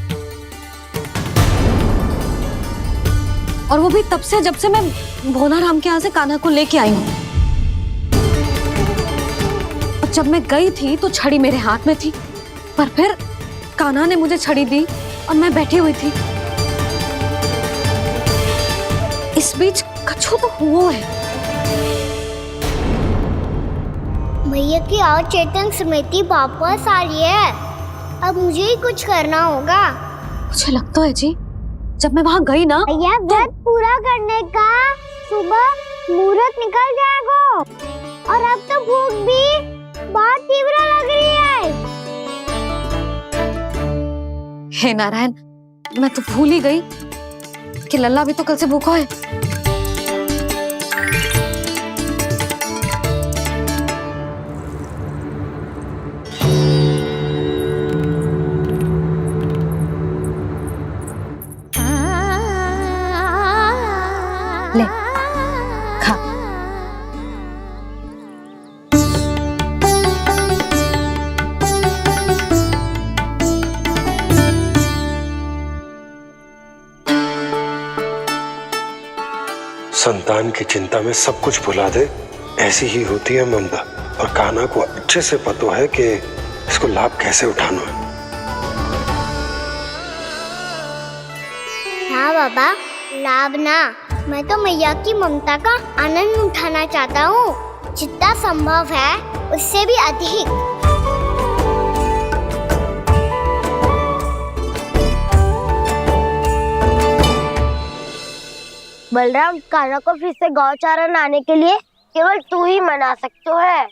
और वो भी तब से जब से मैं भोनाराम के यहाँ से कान्हा को लेके आई हूँ। जब मैं गई थी तो छड़ी मेरे हाथ में थी, पर फिर कान्हा ने मुझे छड़ी दी और मैं बैठी हुई थी। इस बीच कछु तो हुआ है। भैया की अचेतन स्मृति वापस आ रही है। अब मुझे ही कुछ करना होगा। मुझे लगता है जी, जब मैं वहाँ गई ना, भैया व्रत पूरा करने का सुबह मुहूर्त निकल जाएगा और अब तो भूख भी बहुत तीव्र लग रही है। हे नारायण, मैं तो भूल ही गई कि लल्ला भी तो कल से भूखा है। ले खा। संतान की चिंता में सब कुछ भुला दे, ऐसी ही होती है ममता। और कान्हा को अच्छे से पता है कि इसको लाभ कैसे उठाना है। हाँ बाबा, लाभ ना, मैं तो मैया की ममता का आनंद उठाना चाहता हूँ, जितना संभव है उससे भी अधिक। बलराम, कान्हा को फिर से गौचारण आने के लिए केवल तू ही मना सकते है।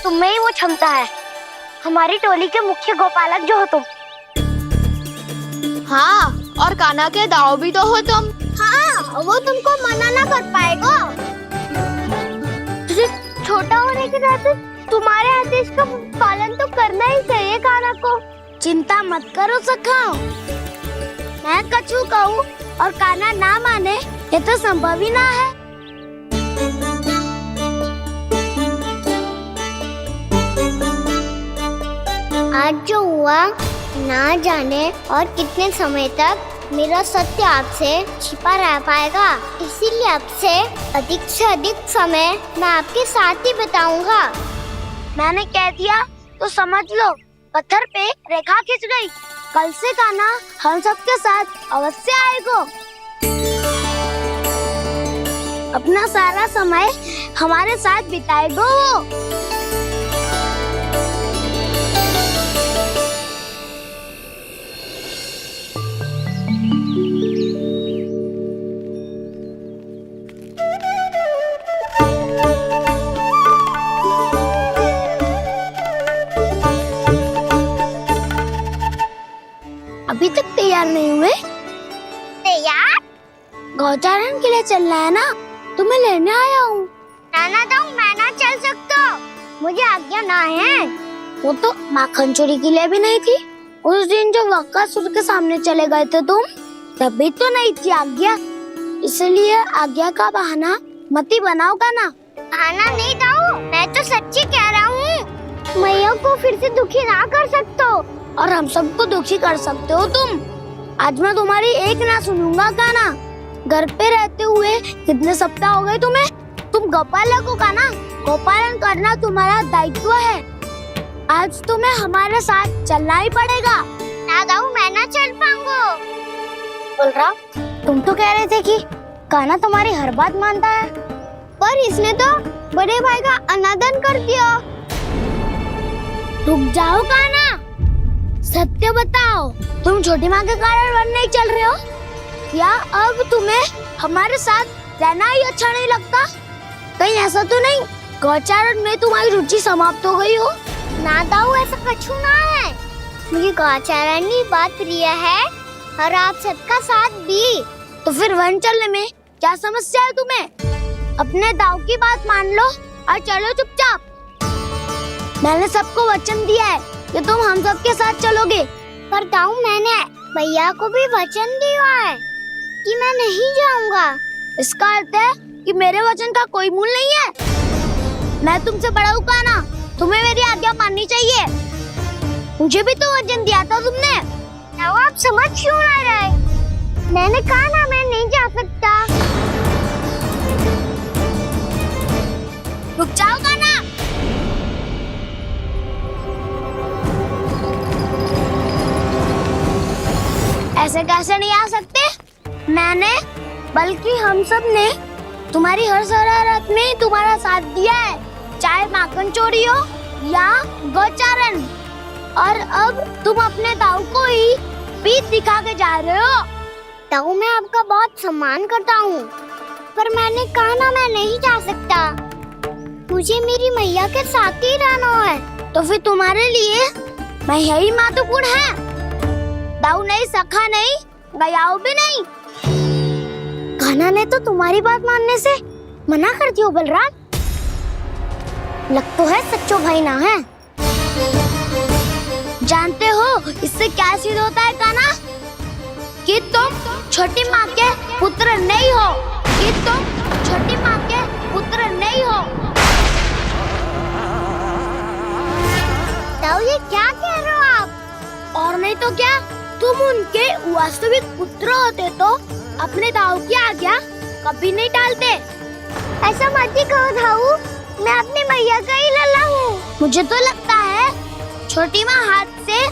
तुम्हें ही वो क्षमता है, हमारी टोली के मुख्य गोपालक जो हो तुम। हाँ, और कान्हा के दाव भी तो हो तुम। हाँ, वो तुमको मना ना कर पाएगा। तुझे छोटा होने के नाते तुम्हारे आदेश का पालन तो करना ही चाहिए कान्हा को। चिंता मत करो सखा, मैं कछु कहूँ और कान्हा ना माने, ये तो संभव ही ना है। आज जो हुआ ना जाने और कितने समय तक मेरा सत्य आपसे छिपा रह पाएगा, इसीलिए आपसे अधिक से अधिक समय मैं आपके साथ ही बिताऊंगा। मैंने कह दिया तो समझ लो, पत्थर पे रेखा खींच गई। कल से कान्हा हम सबके साथ अवश्य आएगा। अपना सारा समय हमारे साथ बिताएगा वो। अभी तक तैयार नहीं हुए? तैयार? गौचारण के लिए चलना है ना, तुम्हें लेने आया हूँ। नाना तो मैं ना चल सकता, मुझे आज्ञा ना है। वो तो माखन चोरी के लिए भी नहीं थी। उस दिन जो वक्कासुर के सामने चले गए थे तुम, तभी तो नहीं थी आज्ञा। इसलिए आज्ञा का बहाना मत ही बनाओगा ना। बहाना नहीं दाऊ, मैं तो सच्ची कह रहा हूँ। मैया को फिर से दुखी ना कर सकते हो और हम सबको दुखी कर सकते हो तुम। आज मैं तुम्हारी एक ना सुनूंगा कान्हा। घर पे रहते हुए कितने सप्ताह हो गए तुम्हें? तुम गोपालक हो कान्हा, गोपालन करना तुम्हारा दायित्व है। आज तुम्हें हमारे साथ चलना ही पड़ेगा। ना दाऊ, मैं ना चल पाऊंगा। बलराम, तुम तो कह रहे थे कि कान्हा तुम्हारी हर बात मानता है, पर इसने तो बड़े भाई का अनादर कर दिया। रुक जाओ कान्हा, सत्य बताओ, तुम छोटी माँ के कारण वन नहीं चल रहे हो? या अब तुम्हें हमारे साथ रहना ही अच्छा नहीं लगता? कहीं ऐसा तो नहीं गौचारण में तुम्हारी रुचि समाप्त हो गई हो? ना दाऊ, ऐसा कछु ना है। मुझे गौचारण की बात प्रिय है और आप सबका साथ भी। तो फिर वन चलने में क्या समस्या है तुम्हें? अपने दाऊ की बात मान लो और चलो चुपचाप। मैंने सबको वचन दिया है कि तुम हम सबके साथ चलोगे। पर दाऊ, मैंने भैया को भी वचन दिया है कि मैं नहीं जाऊंगा। इसका अर्थ है कि मेरे वचन का कोई मूल नहीं है। मैं तुमसे बड़ा हूँ कान्हा, तुम्हें मेरी आज्ञा माननी चाहिए। मुझे भी तो वचन दिया था तुमने। अब आप समझ क्यों आ रहे? मैंने कहा ना मैं नहीं जा सकता। रुक जाओ कान्हा। ऐसे कैसे नहीं आ सकते? मैंने बल्कि हम सब ने तुम्हारी हर शरारत में तुम्हारा साथ दिया है, चाहे माखन चोरी हो या गौचारण। और अब तुम अपने ताऊ को ही पीठ दिखा के जा रहे हो। ताऊ मैं आपका बहुत सम्मान करता हूँ, पर मैंने कहा ना मैं नहीं जा सकता। मुझे मेरी मैया के साथ ही रहना है। तो फिर तुम्हारे लिए मैं यही महत्वपूर्ण है। दाऊ नहीं, सखा नहीं, गयाऊ भी नहीं। कान्हा ने तो तुम्हारी बात मानने से मना कर दियो बलराम। लग तो है सच्चो भाई ना है। जानते हो इससे क्या सिद्ध होता है कान्हा? कि तुम छोटी माँ के पुत्र नहीं हो, कि तुम छोटी माँ के पुत्र नहीं हो। ताऊ ये क्या कह रहे हो आप? और नहीं तो क्या, तुम उनके वास्तविक पुत्र होते तो अपने दाऊ की आज्ञा कभी नहीं टालते। ऐसा मत ही कहो दाऊ, मैं अपनी मैया का ही लल्ला हूँ। मुझे तो लगता है छोटी माँ हाथ से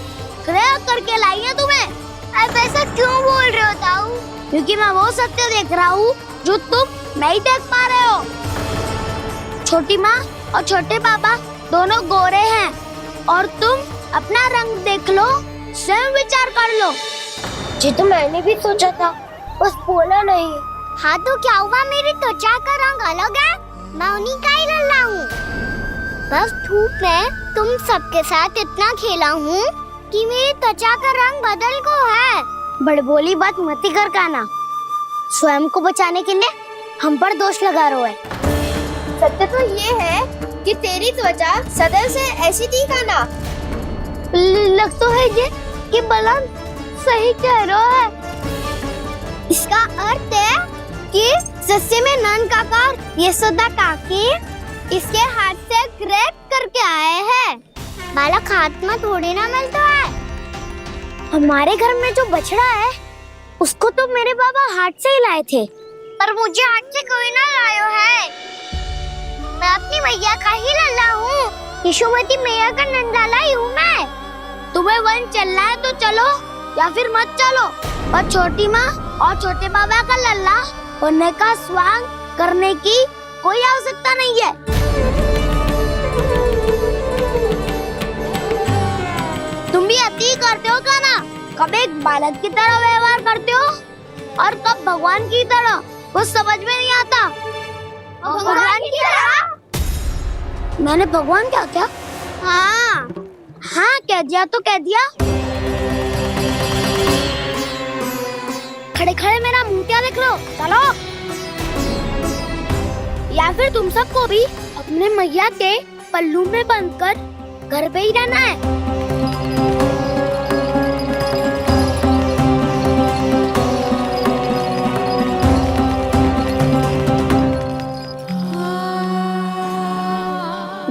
ग्रह करके लाई है तुम्हें। अब ऐसा क्यों बोल रहे हो दाऊ? क्योंकि मैं वो सत्य देख रहा हूँ जो तुम नहीं देख पा रहे हो। छोटी माँ और छोटे पापा दोनों गोरे हैं और तुम अपना रंग देख लो, स्वयं विचार कर लो। जी तो मैंने भी सोचा था, बस बोला नहीं। हाँ तो क्या हुआ, मेरी त्वचा का रंग अलग है, मैं उन्हीं का ही लल्ला हूँ। बस धूप में तुम सबके साथ इतना खेला हूँ कि मेरी त्वचा का रंग बदल को है। बड़बोली बात मत कर कान्हा, स्वयं को बचाने के लिए हम पर दोष लगा रहे है। सत्य तो ये है कि तेरी त्वचा सदैव से ऐसी थी कान्हा। लग तो है ये कि बलराम सही कह रहा है। इसका अर्थ है कि सस्य में नन काका यशोदा काकी इसके हाथ से ग्रेट करके आए हैं। बालक हाथ में थोड़ी ना मिलता है। हमारे घर में जो बछड़ा है उसको तो मेरे बाबा हाथ से ही लाए थे, पर मुझे हाथ से कोई ना लायो है। मैं अपनी मैया का ही लल्ला हूँ, यशोमती मैया का नंदाला ही हूँ मैं। तुम्हें वन चलना है तो चलो या फिर मत चलो, और छोटी माँ और छोटे बाबा का लल्ला होने का स्वांग करने की कोई आवश्यकता नहीं है। तुम भी अति करते हो कान्हा, कब एक बालक की तरह व्यवहार करते हो और कब भगवान की तरह, कुछ समझ में नहीं आता। भगवान की तरह? मैंने भगवान क्या क्या? हाँ हाँ कह दिया तो कह दिया। खड़े खड़े मेरा मुंह क्या देख लो, चलो। या फिर तुम सबको भी अपने मैया के पल्लू में बंधकर घर पे ही रहना है।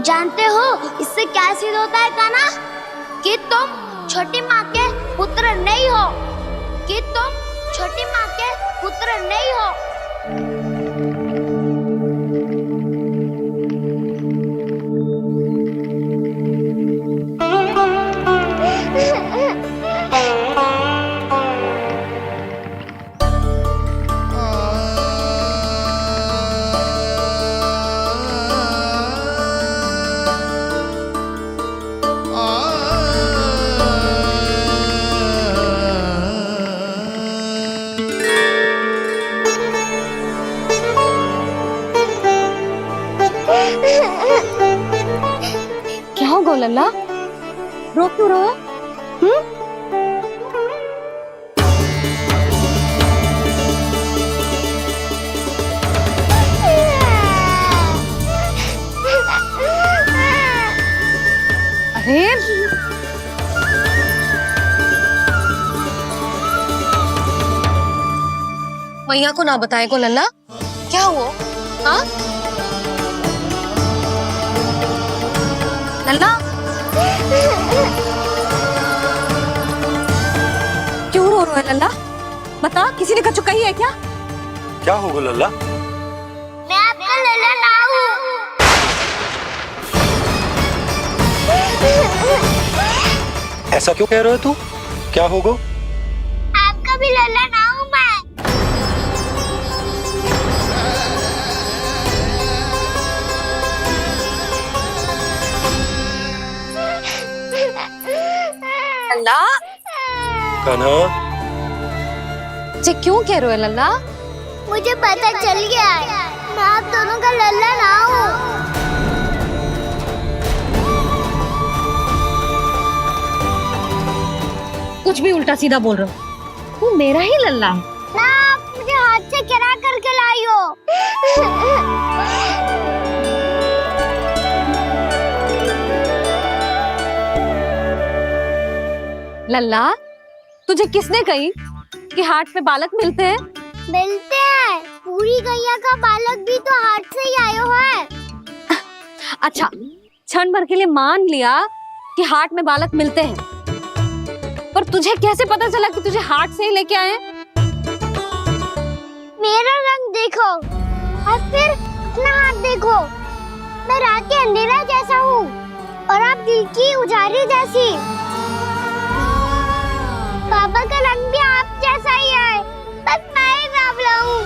जानते हो इससे क्या सिद्ध होता है कान्हा? कि तुम छोटी माँ के पुत्र नहीं हो, कि तुम छोटी माँ के पुत्र नहीं हो। क्या हो गो लल्ला, रो क्यों रहे हो? अरे मैया को ना बताए को लल्ला, क्या हुआ? हाँ लल्ला, क्यों रो रहा है लल्ला? बता, किसी ने कछु कही है क्या? क्या होगा लल्ला? मैं आपका लल्ला ना हूँ। ऐसा क्यों कह रहे हो तू? क्या होगा? आपका भी लल्ला ना हूँ मैं। लल्ला, कान्हा, जे क्यों कह रहे हो लल्ला? मुझे पता चल गया है, मैं आप दोनों का लल्ला ना हूँ। कुछ भी उल्टा सीधा बोल रहे हो, तू मेरा ही लल्ला है। ना, आप मुझे हाथ से गिरा करके लाई हो। लल्ला, तुझे किसने कही कि हाट में बालक मिलते हैं? मिलते हैं, पूरी गैया का बालक भी तो हाट से ही आयो है। अच्छा, क्षण भर के लिए मान लिया कि हाट में बालक मिलते हैं, पर तुझे कैसे पता चला कि तुझे हाट से ही लेके आए? मेरा रंग देखो और फिर अपना हाथ देखो। मैं रात के अंधेरा जैसा हूँ और आप दिल की उजारी जैसी। पापा का रंग भी आप जैसा ही है, बस मैं ही बावला हूँ।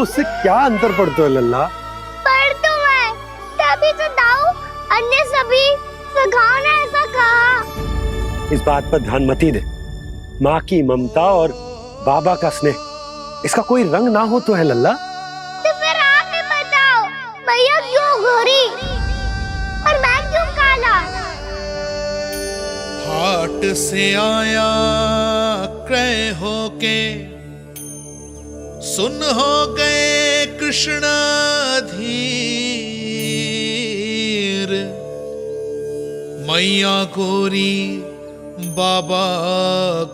उससे क्या अंतर पड़ता है लल्ला? पर तो मैं तभी तो दाऊ अन्य सभी सुखाओ ने ऐसा कहा। इस बात पर ध्यान मत ही दे। माँ की ममता और बाबा का स्नेह, इसका कोई रंग ना हो तो है लल्ला? तो फिर आप ही बताओ, भैया क्यों गोरी और मैं क्यों काला? हाट से आया क्रय होके, सुन हो गए कृष्णाधीर। मैया गोरी बाबा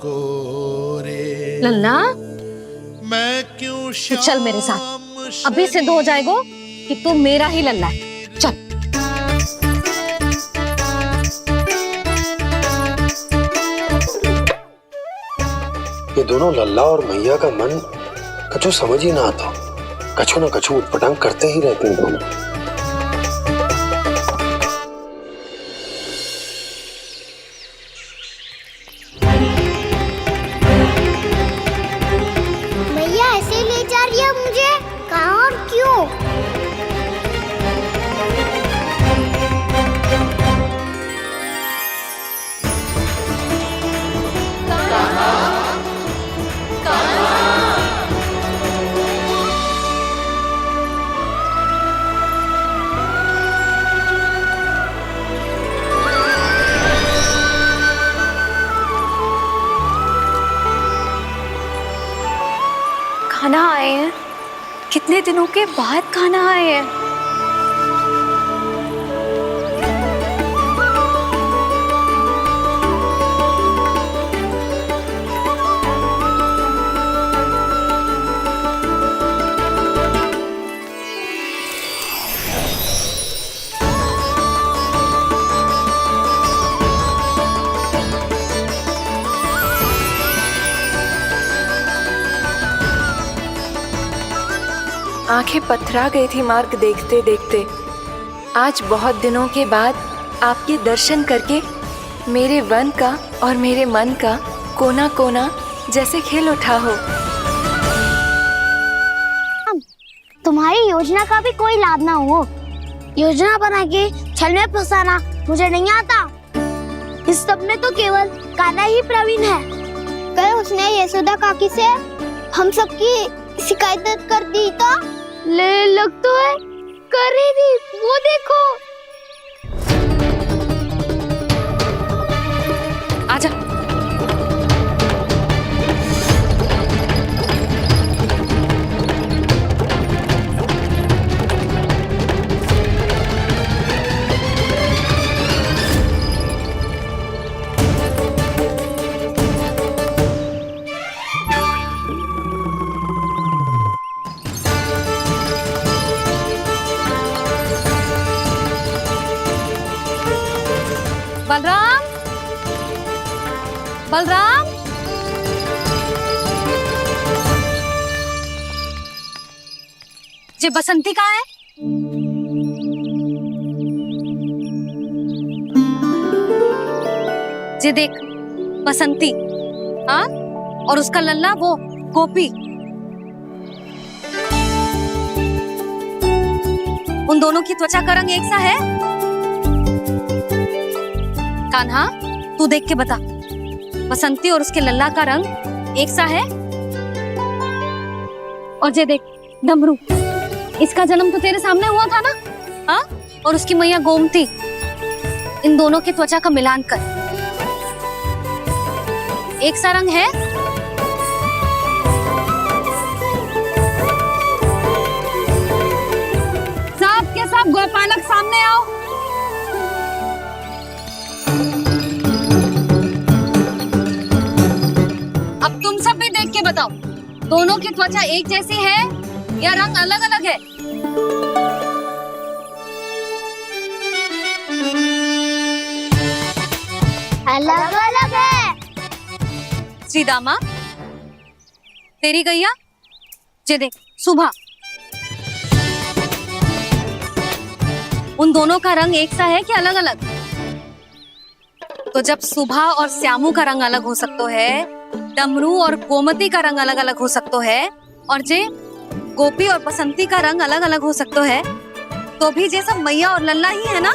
गोरे। लल्ला, मैं क्यों तू चल मेरे साथ, अभी सिद्ध हो जाएगा कि तू मेरा ही लल्ला है। चल। ये दोनों लल्ला और मैया का मन कछु समझ ही ना आता, कछु ना कछु उटपटांग करते ही रहते हैं दोनों। भैया ऐसे ले जा रही है मुझे, कहाँ और क्यों? खाना आए हैं, कितने दिनों के बाद खाना आए हैं। आंखें पथरा गई थी मार्ग देखते देखते। आज बहुत दिनों के बाद आपके दर्शन करके मेरे वन का और मेरे मन का कोना कोना जैसे खिल उठा हो। तुम्हारी योजना का भी कोई लाभ ना हो। योजना बना के छल में फंसाना मुझे नहीं आता। इस सब में तो केवल कान्हा ही प्रवीण है। कल उसने यशोदा काकी से हम सबकी शिकायत कर दी तो लग तो है कर ही दी, वो देखो। आजा। बलराम, बलराम, ये बसंती कहाँ है? ये देख बसंती, हाँ, और उसका लल्ला वो गोपी। उन दोनों की त्वचा का रंग एक सा है? कान्हा, तू देख के बता, बसंती और उसके लल्ला का रंग एक सा है? और ये देख डमरू, इसका जन्म तो तेरे सामने हुआ था ना, हाँ? और उसकी मैया गोमती, इन दोनों की त्वचा का मिलान कर, एक सा रंग है? सब के सब गोपालक सामने आओ। अब तुम सब भी देख के बताओ, दोनों की त्वचा एक जैसी है या रंग अलग अलग है? अलग अलग है। श्रीदामा, तेरी गैया, ये देख सुभा, उन दोनों का रंग एक सा है कि अलग अलग? तो जब सुभा और श्यामू का रंग अलग हो सकता है, डमरू और गोमती का रंग अलग अलग हो सकता है, और जे गोपी और बसंती का रंग अलग अलग हो सकता है, तो भी जे सब मैया और लल्ला ही है ना?